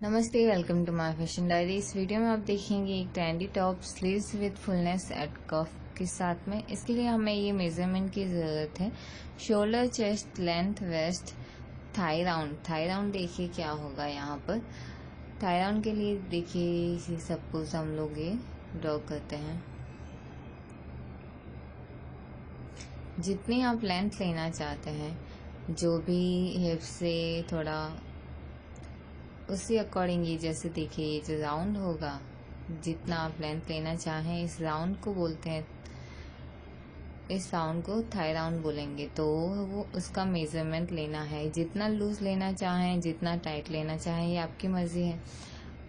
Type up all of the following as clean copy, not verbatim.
नमस्ते, welcome to my fashion diary. इस video में आप देखेंगे एक trendy top sleeves with fullness at cuff के साथ में। इसके लिए हमें ये मेजरमेंट की ज़रूरत है। Shoulder, chest, length, waist, thigh round. Thigh round देखिए क्या होगा यहाँ पर। थाई राउंड के लिए देखिए सपोज हम लोग ये ड्रॉ करते हैं। जितनी आप लेंथ लेना चाहते हैं, जो भी हिप से थोड़ा उसी अकॉर्डिंग ये जैसे देखिए ये जो राउंड होगा, जितना आप लेंथ लेना चाहें, इस राउंड को बोलते हैं, इस राउंड को थाई राउंड बोलेंगे। तो वो उसका मेजरमेंट लेना है। जितना लूज लेना चाहें, जितना टाइट लेना चाहें, ये आपकी मर्जी है।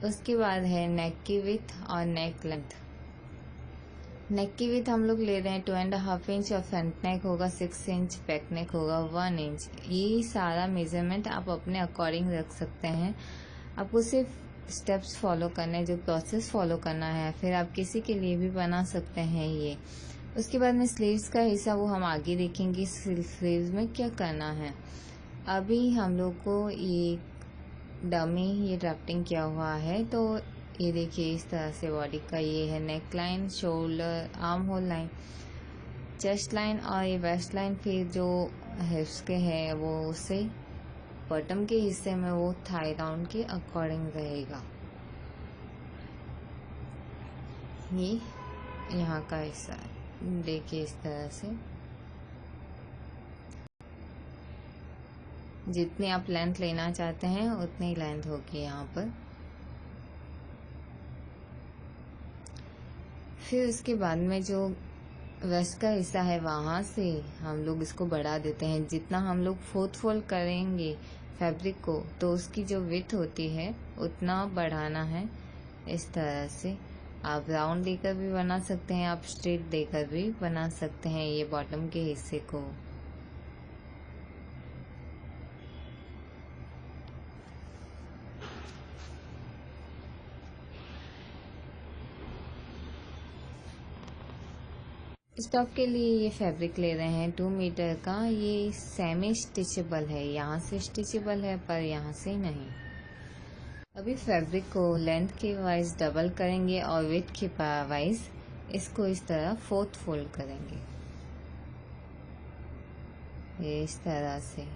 उसके बाद है नेक की विड्थ और नेक लेंथ। नेक की विड्थ हम लोग ले रहे हैं 2.5 इंच और फ्रंट नेक होगा 6 इंच, बैक नेक होगा 1 इंच। ये सारा मेजरमेंट आप अपने अकॉर्डिंग रख सकते हैं। आपको सिर्फ स्टेप्स फॉलो करने, जो प्रोसेस फॉलो करना है, फिर आप किसी के लिए भी बना सकते हैं ये। उसके बाद में स्लीव्स का हिस्सा वो हम आगे देखेंगे स्लीव्स में क्या करना है। अभी हम लोग को ये डमी ये ड्राफ्टिंग किया हुआ है, तो ये देखिए इस तरह से बॉडी का ये है neck line, shoulder, arm hole line, chest line और ये वेस्ट लाइन। फिर जो हिप्स के है वो उससे बॉटम के हिस्से में वो थाई राउंड के अकॉर्डिंग रहेगा। ये यहाँ का हिस्सा देखिए इस तरह से। जितनी आप लेंथ लेना चाहते हैं उतनी लेंथ होगी यहाँ पर। फिर उसके बाद में जो वेस्ट का हिस्सा है वहाँ से हम लोग इसको बढ़ा देते हैं। जितना हम लोग फोर्थ फोल्ड करेंगे फैब्रिक को, तो उसकी जो विड्थ होती है उतना बढ़ाना है। इस तरह से आप राउंड देकर भी बना सकते हैं, आप स्ट्रेट देकर भी बना सकते हैं ये बॉटम के हिस्से को। इस टॉप के लिए ये फैब्रिक ले रहे हैं 2 मीटर का। ये सेमी स्टिचेबल है, यहाँ से स्टिचेबल है पर यहाँ से नहीं। अभी फैब्रिक को लेंथ के वाइज डबल करेंगे और विड्थ के वाइज इसको इस तरह फोर्थ फोल्ड करेंगे, ये इस तरह से।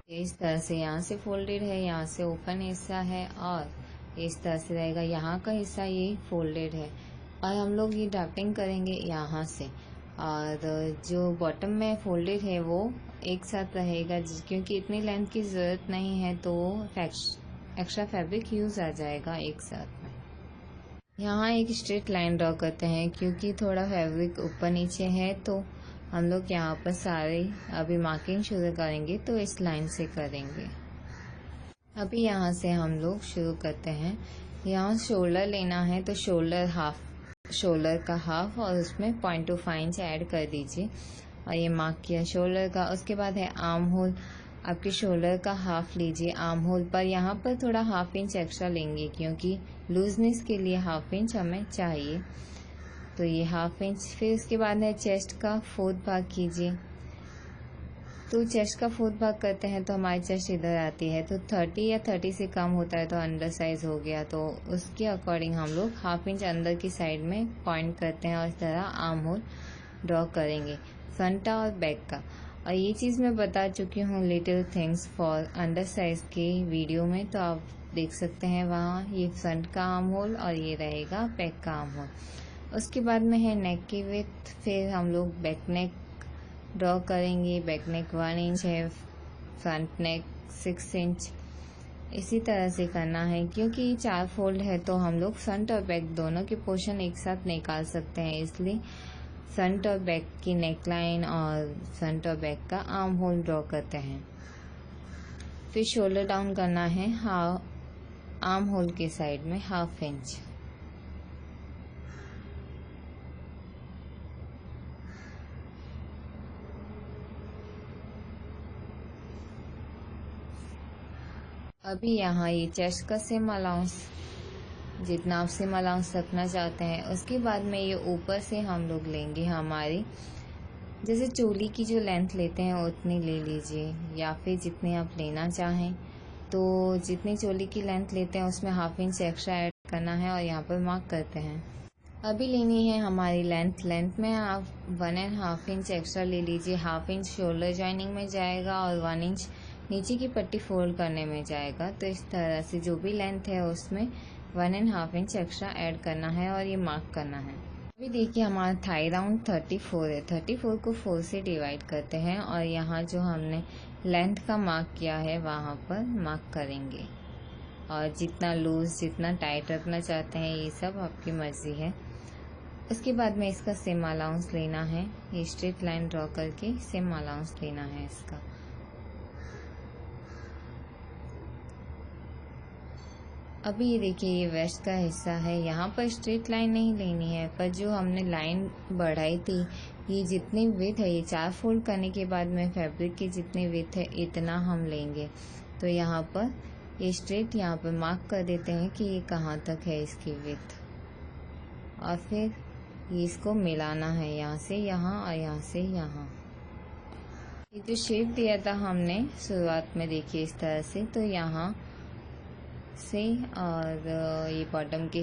ये इस तरह से यहाँ से फोल्डेड है, यहाँ से ओपन हिस्सा है और इस तरह से रहेगा। यहाँ का हिस्सा ये फोल्डेड है और हम लोग ये ड्राफ्टिंग करेंगे यहाँ से। और जो बॉटम में फोल्डेड है वो एक साथ रहेगा, क्योंकि इतनी लेंथ की ज़रूरत नहीं है, तो एक्स्ट्रा फैब्रिक यूज़ आ जाएगा एक साथ में। यहाँ एक स्ट्रेट लाइन ड्रॉ करते हैं, क्योंकि थोड़ा फैब्रिक ऊपर नीचे है, तो हम लोग यहाँ पर सारे अभी मार्किंग शुरू करेंगे तो इस लाइन से करेंगे। अभी यहाँ से हम लोग शुरू करते हैं। यहाँ शोल्डर लेना है, तो शोल्डर का हाफ और उसमें 0.25 इंच ऐड कर दीजिए और ये मार्क किया शोल्डर का। उसके बाद है आर्म होल। आपके शोल्डर का हाफ लीजिए आर्म होल पर, यहाँ पर थोड़ा हाफ इंच एक्स्ट्रा लेंगे क्योंकि लूजनेस के लिए हाफ इंच हमें चाहिए, तो ये हाफ इंच। फिर इसके बाद है चेस्ट का 4th भाग कीजिए। तो चेस्ट का 4th भाग करते हैं तो हमारी चेस्ट इधर आती है, तो 30 या 30 से कम होता है तो अंडर साइज हो गया, तो उसके अकॉर्डिंग हम लोग हाफ इंच अंदर की साइड में पॉइंट करते हैं और इस तरह आर्म होल ड्रॉ करेंगे, फ्रंट और बैक का। और ये चीज़ मैं बता चुकी हूँ little things for under size के वीडियो में, तो आप देख सकते हैं वहाँ। ये फ्रंट का आर्म होल और ये रहेगा बैक का आर्म होल। उसके बाद में है नेक की विड्थ। फिर हम लोग बैक नेक ड्रॉ करेंगे। बैक नेक 1 इंच है, फ्रंट नेक 6 इंच। इसी तरह से करना है, क्योंकि 4 फोल्ड है तो हम लोग फ्रंट और बैक दोनों के पोर्शन एक साथ निकाल सकते हैं, इसलिए फ्रंट और बैक की नेक लाइन और फ्रंट और बैक का आर्म होल ड्रॉ करते हैं। फिर शोल्डर डाउन करना है आर्म होल के साइड में 1/2 इंच। अभी यहाँ ये चेस्ट का सेम अलाउंस, जितना आप सेम अलाउंस रखना चाहते हैं। उसके बाद में ये ऊपर से हम लोग लेंगे हमारी जैसे चोली की जो लेंथ लेते हैं उतनी ले लीजिए, या फिर जितनी आप लेना चाहें। तो जितनी चोली की लेंथ लेते हैं उसमें हाफ इंच एक्स्ट्रा ऐड करना है और यहाँ पर मार्क करते हैं। अभी लेनी है हमारी लेंथ में आप 1.5 इंच एक्स्ट्रा ले लीजिए। हाफ इंच शोल्डर जॉइनिंग में जाएगा और 1 इंच नीचे की पट्टी फोल्ड करने में जाएगा। तो इस तरह से जो भी लेंथ है उसमें 1.5 इंच एक्स्ट्रा ऐड करना है और ये मार्क करना है। अभी देखिए हमारा थाई राउंड 34 है। 34 को 4 से डिवाइड करते हैं और यहाँ जो हमने लेंथ का मार्क किया है वहाँ पर मार्क करेंगे। और जितना लूज जितना टाइट रखना चाहते हैं ये सब आपकी मर्जी है। उसके बाद में इसका सेम अलाउंस लेना है। ये स्ट्रेट लाइन ड्रॉ करके सेम अलाउंस लेना है इसका। अभी ये देखिए ये वेस्ट का हिस्सा है। यहाँ पर स्ट्रेट लाइन नहीं लेनी है, पर जो हमने लाइन बढ़ाई थी ये जितनी विड्थ है, ये 4 फोल्ड करने के बाद में फैब्रिक की जितनी विड्थ है इतना हम लेंगे। तो यहाँ पर ये स्ट्रेट यहाँ पर मार्क कर देते हैं कि ये कहाँ तक है इसकी विड्थ। और फिर ये इसको मिलाना है यहाँ से यहाँ और यहाँ से यहाँ। ये जो शेप दिया था हमने शुरुआत में देखिए इस तरह से, तो यहाँ से और ये बॉटम के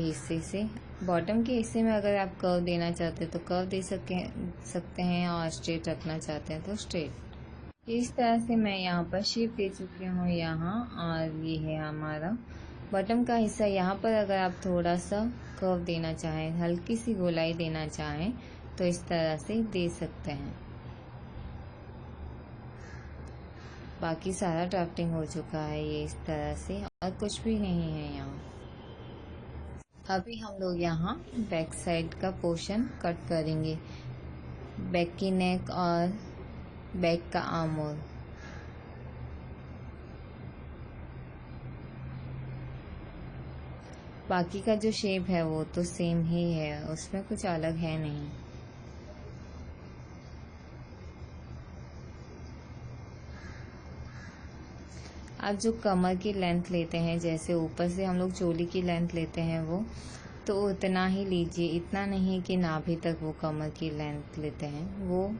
हिस्से में अगर आप कर्व देना चाहते हैं तो कर्व दे सकते हैं और स्ट्रेट रखना चाहते हैं तो स्ट्रेट। इस तरह से मैं यहाँ पर शेप दे चुकी हूँ यहाँ। और ये है हमारा बॉटम का हिस्सा। यहाँ पर अगर आप थोड़ा सा कर्व देना चाहें, हल्की सी गोलाई देना चाहें तो इस तरह से दे सकते हैं। बाकी सारा ड्राफ्टिंग हो चुका है ये इस तरह से, और कुछ भी नहीं है यहाँ। अभी हम लोग यहाँ बैक साइड का पोर्शन कट करेंगे, बैक की नेक और बैक का आर्म होल। बाकी का जो शेप है वो तो सेम ही है, उसमें कुछ अलग है नहीं। आप जो कमर की लेंथ लेते हैं, जैसे ऊपर से हम लोग चोली की लेंथ लेते हैं वो तो उतना ही लीजिए। इतना नहीं कि नाभि तक वो कमर की लेंथ लेते हैं, वो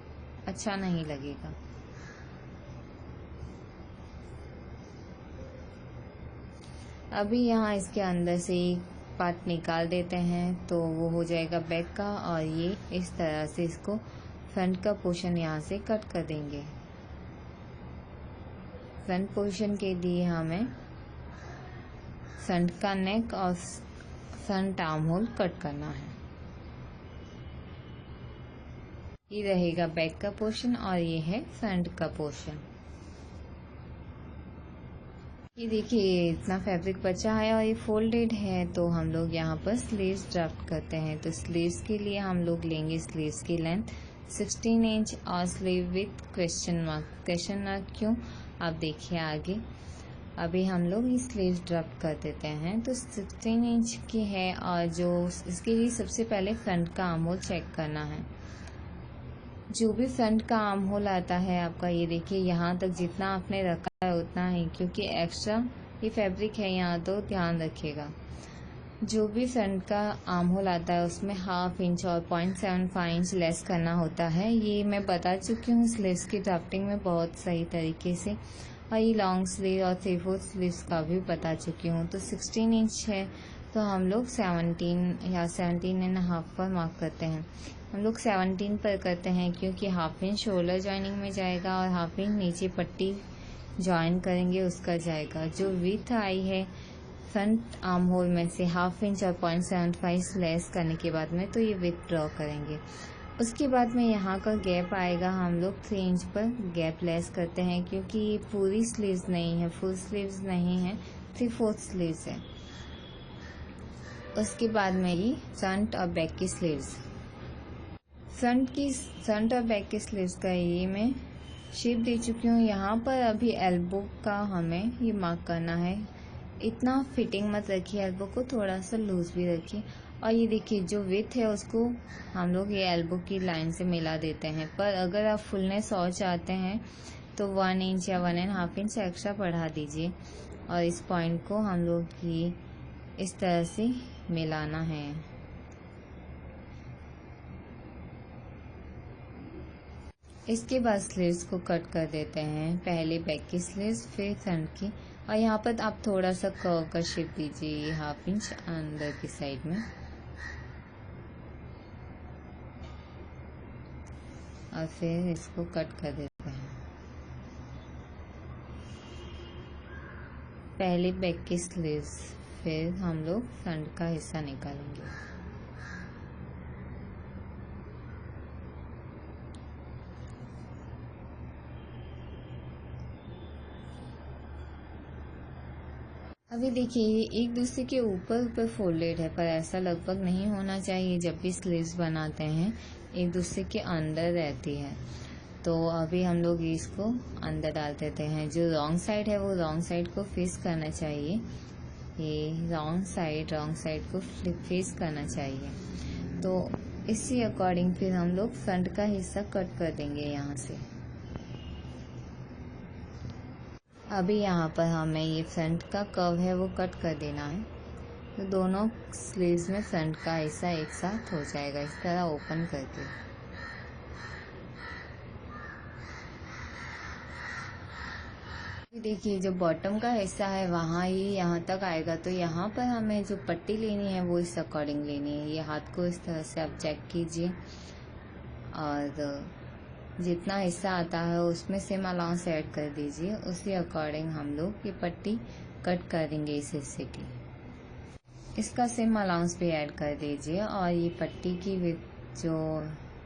अच्छा नहीं लगेगा। अभी यहाँ इसके अंदर से एक पार्ट निकाल देते हैं तो वो हो जाएगा बैक का। और ये इस तरह से इसको फ्रंट का पोर्शन यहाँ से कट कर देंगे। फ्रंट पोर्शन के लिए हमें फ्रंट का नेक और फ्रंट आर्म होल कट करना है। ये रहेगा बैक का पोर्शन और ये है फ्रंट का पोर्शन। ये देखिए इतना फैब्रिक बचा है और ये फोल्डेड है, तो हम लोग यहाँ पर स्लीव्स ड्राफ्ट करते हैं। तो स्लीव्स के लिए हम लोग लेंगे स्लीव्स की लेंथ 16 इंच और स्लीव विथ क्वेश्चन मार्क क्यों आप देखिए आगे। अभी हम लोग ये स्लीव्स ड्राफ्ट कर देते हैं। तो 16 इंच की है और जो इसके लिए सबसे पहले फ्रंट का आर्म होल चेक करना है। जो भी फ्रंट का आर्म होल आता है आपका, ये देखिए यहाँ तक जितना आपने रखा है उतना ही, क्योंकि एक्स्ट्रा ये फैब्रिक है यहाँ, तो ध्यान रखिएगा। जो भी फ्रंट का आर्म होल आता है उसमें 1/2 इंच और 0.75 इंच लेस करना होता है। ये मैं बता चुकी हूँ स्लीव्स की ड्राफ्टिंग में बहुत सही तरीके से, और ये लॉन्ग स्लीव और 3/4 स्लीव्स का भी बता चुकी हूँ। तो 16 इंच है तो हम लोग 17 या 17.5 पर मार्क करते हैं। हम लोग 17 पर करते हैं क्योंकि 1/2 इंच शोल्डर जॉइनिंग में जाएगा और 1/2 इंच नीचे पट्टी जॉइन करेंगे उसका जाएगा। जो विड्थ आई है फ्रंट आर्म होल में से 1/2 इंच और 0.75 लेस करने के बाद में, तो ये विड्थ ड्रॉ करेंगे। उसके बाद में यहाँ का गैप आएगा, हम लोग 3 इंच पर गैप लेस करते हैं क्योंकि ये पूरी स्लीव्स नहीं है, फुल स्लीव्स नहीं है, 3/4 स्लीव्स है। उसके बाद में ये फ्रंट और बैक की स्लीव्स, फ्रंट और बैक की स्लीव्स का ये मैं शेप दे चुकी हूँ। यहाँ पर अभी एल्बो का हमें ये मार्क करना है। इतना फिटिंग मत रखिए, एल्बो को थोड़ा सा लूज भी रखिए। और ये देखिए जो विड्थ है उसको हम लोग ये एल्बो की लाइन से मिला देते हैं। पर अगर आप फुलनेस और चाहते हैं तो 1 इंच या 1.5 इंच एक्स्ट्रा बढ़ा दीजिए। और इस पॉइंट को हम लोग ये इस तरह से मिलाना है। इसके बाद स्लीव्स को कट कर देते हैं, पहले बैक की स्लीव्स फिर फ्रंट की। और यहाँ पर आप थोड़ा सा कर्व का शेप दीजिए 1/2 इंच अंदर की साइड में, और फिर इसको कट कर देते हैं। पहले बैक की स्लीव्स फिर हम लोग फ्रंट का हिस्सा निकालेंगे। अभी देखिए ये एक दूसरे के ऊपर ऊपर फोल्डेड है, पर ऐसा लगभग नहीं होना चाहिए। जब भी स्लीव्स बनाते हैं एक दूसरे के अंदर रहती है, तो अभी हम लोग इसको अंदर डाल देते हैं। जो रॉन्ग साइड है वो रॉन्ग साइड को फेस करना चाहिए, ये रॉन्ग साइड को फेस करना चाहिए। तो इसी अकॉर्डिंग फिर हम लोग फ्रंट का हिस्सा कट कर देंगे यहाँ से। अभी यहाँ पर हमें ये फ्रंट का कर्व है वो कट कर देना है, तो दोनों स्लीव्स में फ्रंट का हिस्सा एक साथ हो जाएगा इस तरह ओपन करके। देखिए जो बॉटम का हिस्सा है वहाँ ही यहाँ तक आएगा, तो यहाँ पर हमें जो पट्टी लेनी है वो इस अकॉर्डिंग लेनी है। ये हाथ को इस तरह से आप चेक कीजिए, और जितना हिस्सा आता है उसमें सेम अलाउंस ऐड कर दीजिए। उसी अकॉर्डिंग हम लोग ये पट्टी कट करेंगे इस हिस्से की। इसका सेम अलाउंस भी ऐड कर दीजिए। और ये पट्टी की जो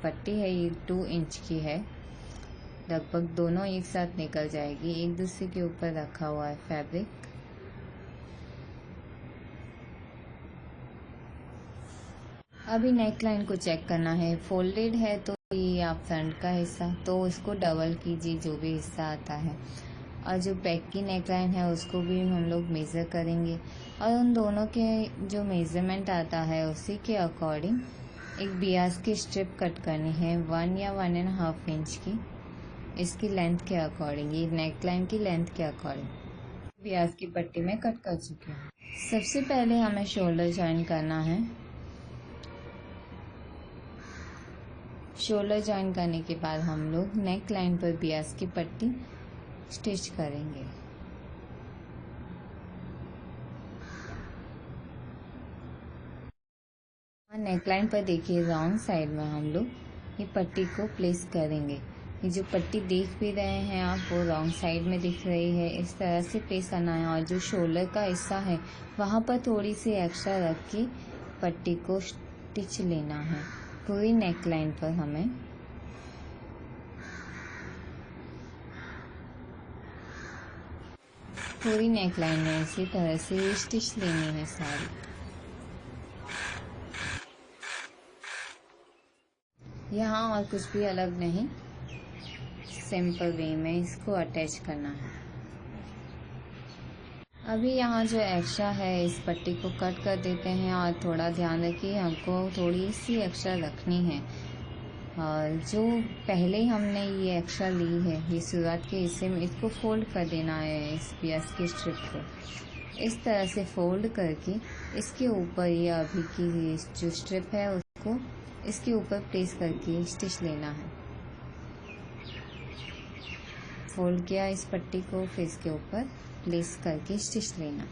पट्टी है ये 2 इंच की है, लगभग दोनों एक साथ निकल जाएगी। एक दूसरे के ऊपर रखा हुआ है फैब्रिक। अभी नेक लाइन को चेक करना है, फोल्डेड है तो ये आप फ्रंट का हिस्सा, तो उसको डबल कीजिए जो भी हिस्सा आता है। और जो बैक की नेक लाइन है उसको भी हम लोग मेज़र करेंगे, और उन दोनों के जो मेज़रमेंट आता है उसी के अकॉर्डिंग एक बियास की स्ट्रिप कट करनी है 1 या 1.5 इंच की। इसकी लेंथ के अकॉर्डिंग, ये नेक लाइन की लेंथ के अकॉर्डिंग बियास की पट्टी में कट कर चुके हैं। सबसे पहले हमें शोल्डर ज्वाइन करना है। शोल्डर ज्वाइन करने के बाद हम लोग नेक लाइन पर बियास की पट्टी स्टिच करेंगे। नेक लाइन पर देखिए राउंड साइड में हम लोग ये पट्टी को प्लेस करेंगे। ये जो पट्टी देख भी रहे हैं आप वो रॉन्ग साइड में दिख रही है, इस तरह से प्लेस करना है। और जो शोल्डर का हिस्सा है वहाँ पर थोड़ी सी एक्स्ट्रा रख के पट्टी को स्टिच लेना है पूरी नेक लाइन पर। हमें पूरी नेक लाइन में इसी तरह से स्टिच लेनी है सारी। यहाँ और कुछ भी अलग नहीं, सिंपल वे में इसको अटैच करना है। अभी यहाँ जो एक्स्ट्रा है इस पट्टी को कट कर देते हैं, और थोड़ा ध्यान रखिए हमको थोड़ी सी एक्स्ट्रा रखनी है। और जो पहले हमने ये एक्स्ट्रा ली है ये शुरुआत के हिस्से में, इसको फोल्ड कर देना है इस बियास की स्ट्रिप को। इस तरह से फोल्ड करके इसके ऊपर ये अभी की जो स्ट्रिप है उसको इसके ऊपर प्लेस करके स्टिच लेना है। फोल्ड किया इस पट्टी को, फिर इसके ऊपर प्लेस करके स्टिच लेना।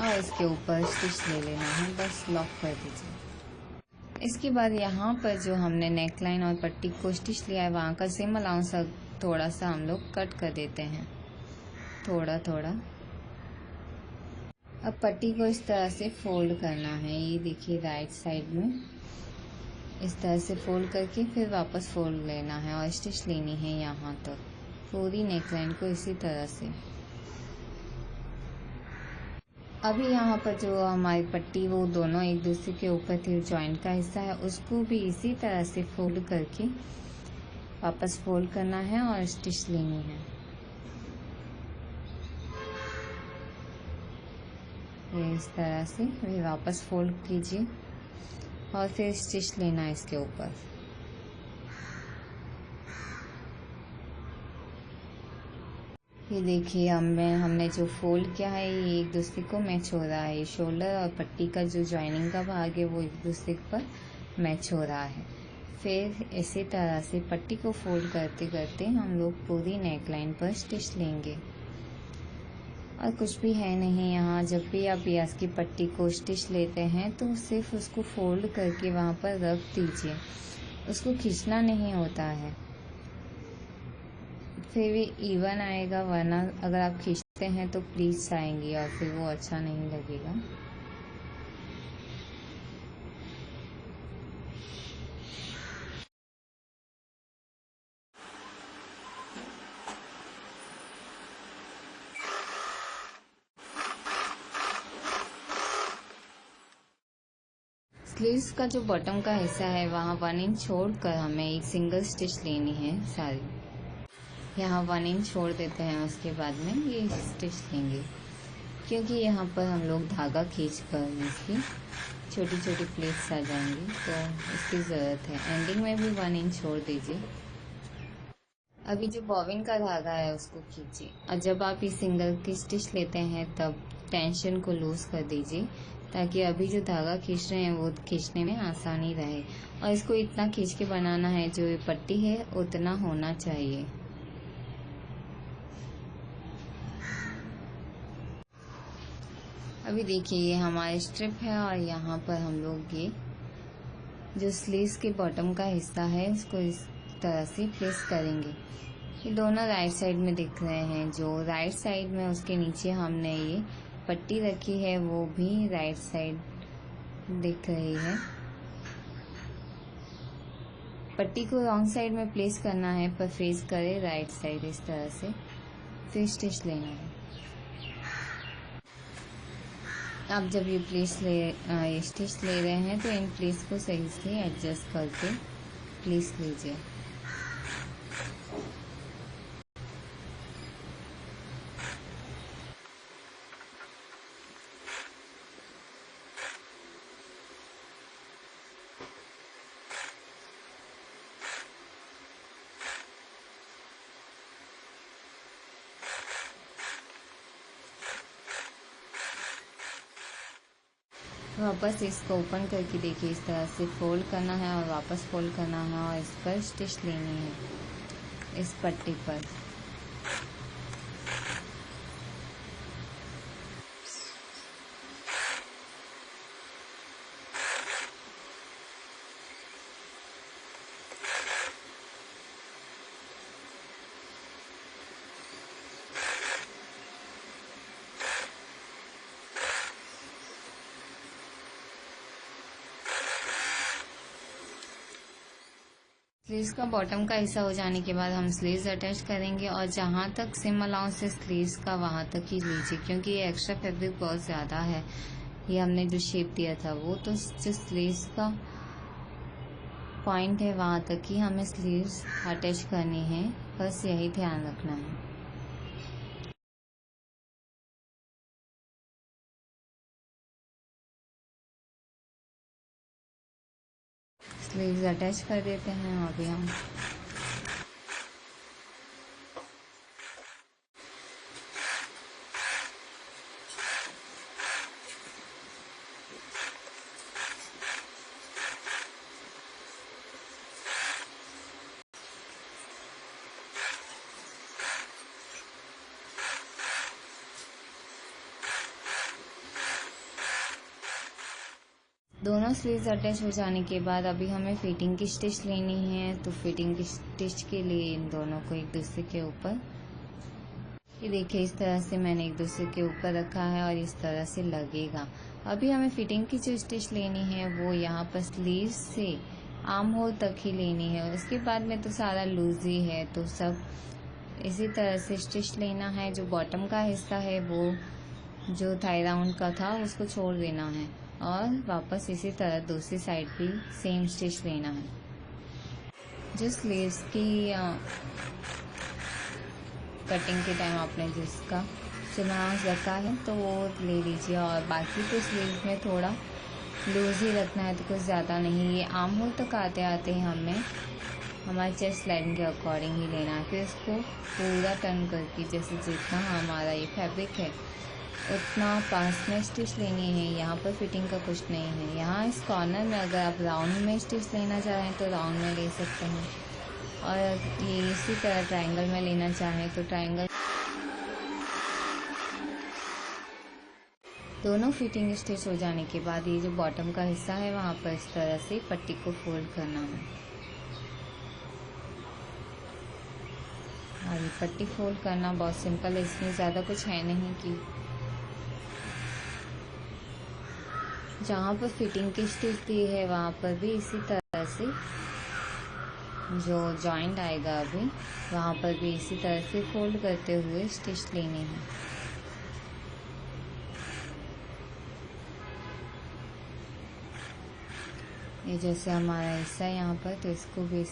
और इसके ऊपर स्टिच ले लेना है, बस लॉक कर दीजिए। इसके बाद यहाँ पर जो हमने नेक लाइन और पट्टी को स्टिच लिया है वहाँ का सेम अलाउंस थोड़ा सा हम लोग कट कर देते हैं, थोड़ा थोड़ा। अब पट्टी को इस तरह से फोल्ड करना है, ये देखिए राइट साइड में इस तरह से फोल्ड करके फिर वापस फोल्ड लेना है और स्टिच लेनी है यहाँ तक पूरी नेक लाइन को इसी तरह से। अभी यहाँ पर जो हमारी पट्टी वो दोनों एक दूसरे के ऊपर थी, जॉइंट का हिस्सा है, उसको भी इसी तरह से फोल्ड करके वापस फोल्ड करना है और स्टिच लेनी है। ये इस तरह से भी वापस फोल्ड कीजिए और फिर स्टिच लेना है इसके ऊपर। ये देखिए हमने जो फोल्ड किया है ये एक दूसरे को मैच हो रहा है। शोल्डर और पट्टी का जो ज्वाइनिंग का भाग है वो एक दूसरे पर मैच हो रहा है। फिर इसी तरह से पट्टी को फोल्ड करते करते हम लोग पूरी नेक लाइन पर स्टिच लेंगे। और कुछ भी है नहीं यहाँ, जब भी आप ब्यास की पट्टी को स्टिच लेते हैं तो सिर्फ उसको फोल्ड करके वहाँ पर रख दीजिए, उसको खींचना नहीं होता है, फिर भी इवन आएगा। वरना अगर आप खींचते हैं तो प्लीट्स आएंगी और फिर वो अच्छा नहीं लगेगा। स्लीव्स का जो बॉटम का हिस्सा है वहाँ 1 इंच छोड़कर हमें एक सिंगल स्टिच लेनी है सारी। यहाँ 1 इंच छोड़ देते हैं, उसके बाद में ये स्टिच लेंगे, क्योंकि यहाँ पर हम लोग धागा खींच कर इसकी छोटी छोटी प्लेट्स आ जाएंगी तो इसकी ज़रूरत है। एंडिंग में भी 1 इंच छोड़ दीजिए। अभी जो बॉबिन का धागा है उसको खींचिए, और जब आप इस सिंगल की स्टिच लेते हैं तब टेंशन को लूज कर दीजिए, ताकि अभी जो धागा खींच रहे हैं वो खींचने में आसानी रहे। और इसको इतना खींच के बनाना है, जो ये पट्टी है उतना होना चाहिए। अभी देखिए ये हमारी स्ट्रिप है और यहाँ पर हम लोग ये जो स्लीव्स के बॉटम का हिस्सा है इसको इस तरह से प्लेस करेंगे। ये दोनों राइट साइड में दिख रहे हैं, जो राइट साइड में उसके नीचे हमने ये पट्टी रखी है वो भी राइट साइड दिख रही है। पट्टी को रॉन्ग साइड में प्लेस करना है, पर फेस करे राइट साइड इस तरह से, फिर स्टिच लेना है। आप जब ये स्टिच ले रहे हैं तो इन प्लेस को सही से एडजस्ट करके प्लेस लीजिए। वापस इसको ओपन करके देखिए, इस तरह से फोल्ड करना है और वापस फोल्ड करना है और इस पर स्टिच लेनी है इस पट्टी पर। स्लीव्स का बॉटम का हिस्सा हो जाने के बाद हम स्लीव्स अटैच करेंगे, और जहाँ तक सिम अलाउंस है स्लीव्स का वहाँ तक ही लीजिए, क्योंकि ये एक्स्ट्रा फैब्रिक बहुत ज़्यादा है। ये हमने जो शेप दिया था वो तो जो स्लीव्स का पॉइंट है वहाँ तक ही हमें स्लीव्स अटैच करनी है, बस यही ध्यान रखना है। स्लीव्स अटैच कर देते हैं अभी हम। दोनों स्लीव्स अटैच हो जाने के बाद अभी हमें फिटिंग की स्टिच लेनी है, तो फिटिंग की स्टिच के लिए इन दोनों को एक दूसरे के ऊपर, ये देखिए इस तरह से मैंने एक दूसरे के ऊपर रखा है और इस तरह से लगेगा। अभी हमें फिटिंग की जो स्टिच लेनी है वो यहाँ पर स्लीव्स से आर्म होल तक ही लेनी है, और उसके बाद में तो सारा लूज ही है, तो सब इसी तरह से स्टिच लेना है। जो बॉटम का हिस्सा है वो जो थाई राउंड का था उसको छोड़ देना है, और वापस इसी तरह दूसरी साइड भी सेम स्टिच लेना है। जो स्लीव्स की कटिंग के टाइम आपने जिसका चुना रखा है तो वो ले लीजिए, और बाकी तो स्लीव में थोड़ा लूज ही रखना है, तो कुछ ज़्यादा नहीं। ये आर्म होल तक आते आते हमें हमारे चेस्ट लाइन के अकॉर्डिंग ही लेना है। फिर इसको पूरा टर्न करके जैसे जितना हमारा ये फैब्रिक है उतना पास में स्टिच लेनी है। यहाँ पर फिटिंग का कुछ नहीं है। यहाँ इस कॉर्नर में अगर आप राउंड में स्टिच लेना चाहें तो राउंड में ले सकते हैं, और ये इसी तरह ट्रायंगल में लेना चाहें तो ट्रायंगल। दोनों फिटिंग स्टिच हो जाने के बाद ये जो बॉटम का हिस्सा है वहाँ पर इस तरह से पट्टी को फोल्ड करना है। और ये पट्टी फोल्ड करना बहुत सिंपल है, इसमें ज़्यादा कुछ है नहीं कि जहाँ पर फिटिंग की स्टिच दी है वहाँ पर भी इसी तरह से जो जॉइंट आएगा अभी वहाँ पर भी इसी तरह से फोल्ड करते हुए स्टिच लेनी है। ये जैसे हमारा हिस्सा है यहाँ पर, तो इसको भी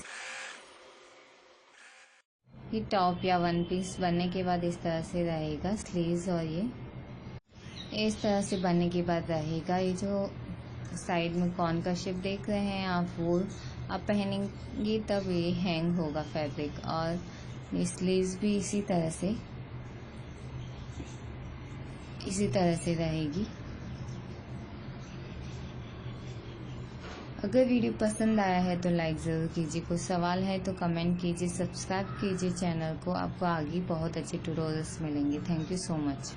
ये टॉप या वन पीस बनने के बाद इस तरह से रहेगा स्लीव्स, और ये इस तरह से बनने के बाद रहेगा। ये जो साइड में कॉर्न का शेप देख रहे हैं आप, वो आप पहनेंगे तब ये हैंग होगा फैब्रिक। और स्लीव्स भी इसी तरह से रहेगी। अगर वीडियो पसंद आया है तो लाइक ज़रूर कीजिए, कोई सवाल है तो कमेंट कीजिए, सब्सक्राइब कीजिए चैनल को। आपको आगे बहुत अच्छे ट्यूटोरियल्स मिलेंगे। Thank you so much.